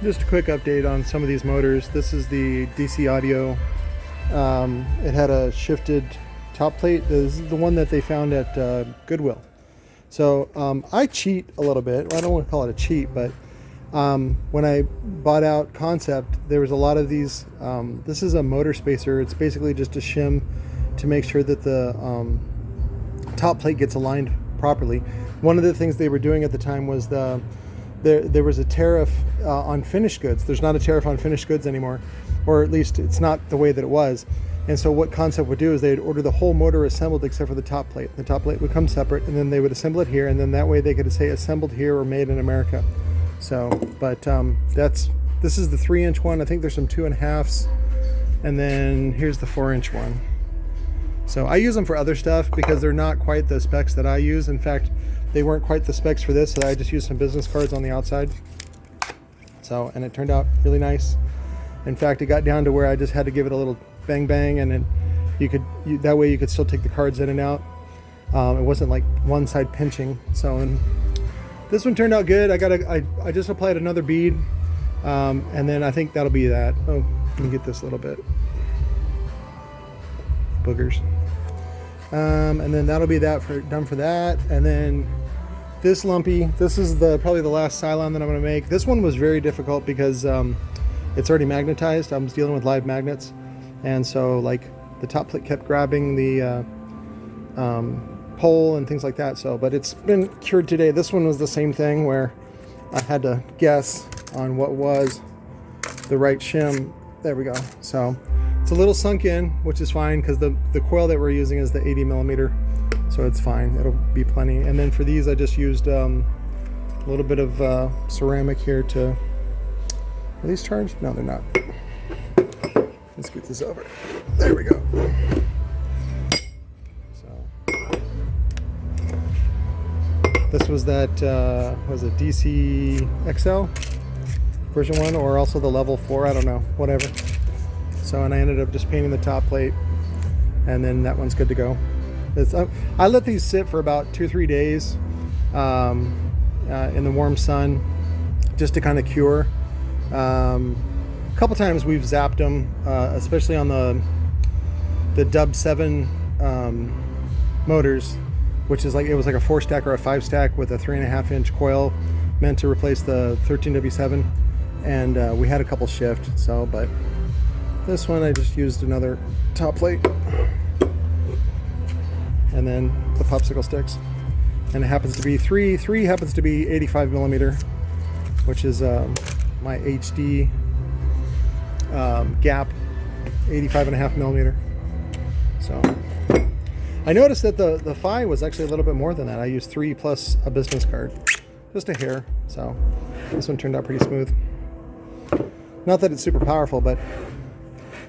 Just a quick update on some of these motors. This is the DC Audio. It had a shifted top plate. This is the one that they found at Goodwill. So I cheat a little bit. I don't want to call it a cheat, but when I bought out Concept, there was a lot of these. This is a motor spacer. It's basically just a shim to make sure that the top plate gets aligned properly. One of the things they were doing at the time was there was a tariff on finished goods. There's not a tariff on finished goods anymore, or at least it's not the way that it was. And so what Concept would do is they'd order the whole motor assembled except for the top plate. The top plate would come separate, and then they would assemble it here, and then that way they could say assembled here or made in America. So, but this is the 3-inch one. I think there's some 2.5s, and then here's the 4-inch one. So I use them for other stuff because they're not quite the specs that I use. In fact, they weren't quite the specs for this, so I just used some business cards on the outside. So, and it turned out really nice. In fact, it got down to where I just had to give it a little bang bang, and then that way you could still take the cards in and out. It wasn't like one side pinching. So, and this one turned out good. I just applied another bead, and then I think that'll be that. Oh, let me get this a little bit. Boogers. And then that'll be that done for that. And then this lumpy, this is probably the last Cylon that I'm going to make. This one was very difficult because it's already magnetized. I was dealing with live magnets, and so like the top plate kept grabbing the pole and things like that. So, but it's been cured today. This one was the same thing where I had to guess on what was the right shim. There we go. So it's a little sunk in, which is fine because the coil that we're using is the 80 millimeter, so it's fine. It'll be plenty. And then for these, I just used a little bit of ceramic here to. Are these charged? No, they're not. Let's get this over. There we go. So this was that was it DC XL version 1 or also the level 4? I don't know. Whatever. So, and I ended up just painting the top plate, and then that one's good to go. I let these sit for about 2 or 3 days in the warm sun just to kind of cure. A couple times we've zapped them, especially on the Dub 7 motors, which is like, it was like a 4-stack or a 5-stack with a 3.5-inch coil meant to replace the 13W7, and we had a couple shift. So, but this one I just used another top plate and then the popsicle sticks, and it happens to be three happens to be 85 millimeter, which is my HD gap 85.5 millimeter. So I noticed that the phi was actually a little bit more than that. I used 3 plus a business card, just a hair. So this one turned out pretty smooth. Not that it's super powerful, but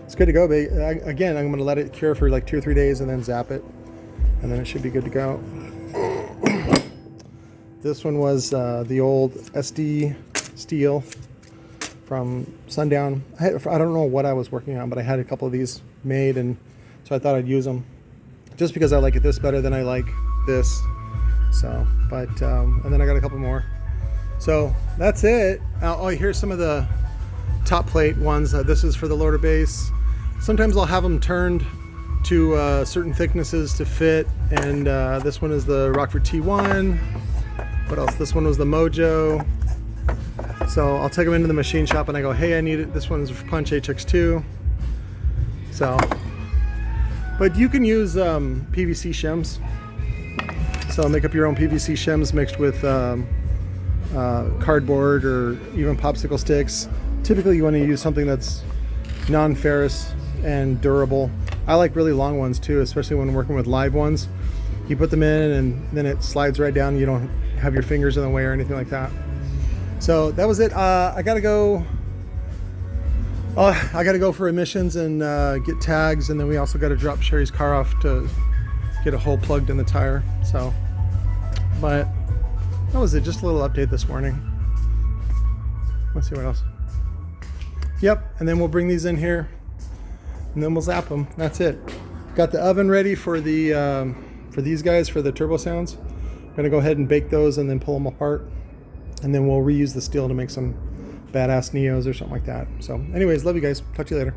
it's good to go. But again, I'm going to let it cure for like 2 or 3 days and then zap it, and then it should be good to go. This one was the old SD steel from Sundown. I don't know what I was working on, but I had a couple of these made, and so I thought I'd use them just because I like it this better than I like this. So, but and then I got a couple more. So that's it. Oh, here's some of the top plate ones. This is for the loader base. Sometimes I'll have them turned to certain thicknesses to fit, and this one is the Rockford T1. What else? This one was the Mojo. So I'll take them into the machine shop and I go, hey, I need it. This one's Punch HX2. So, but you can use PVC shims. So make up your own PVC shims mixed with cardboard or even popsicle sticks. Typically you want to use something that's non-ferrous and durable. I like really long ones too, especially when working with live ones. You put them in and then it slides right down. You don't have your fingers in the way or anything like that. So that was it. I gotta go. I gotta go for emissions and get tags, and then we also got to drop Sherry's car off to get a hole plugged in the tire. So, but that was it. Just a little update this morning. Let's see what else. Yep, and then we'll bring these in here, and then we'll zap them. That's it. Got the oven ready for the for these guys for the turbo sounds. I'm gonna go ahead and bake those and then pull them apart, and then we'll reuse the steel to make some badass Neos or something like that. So anyways, love you guys. Talk to you later.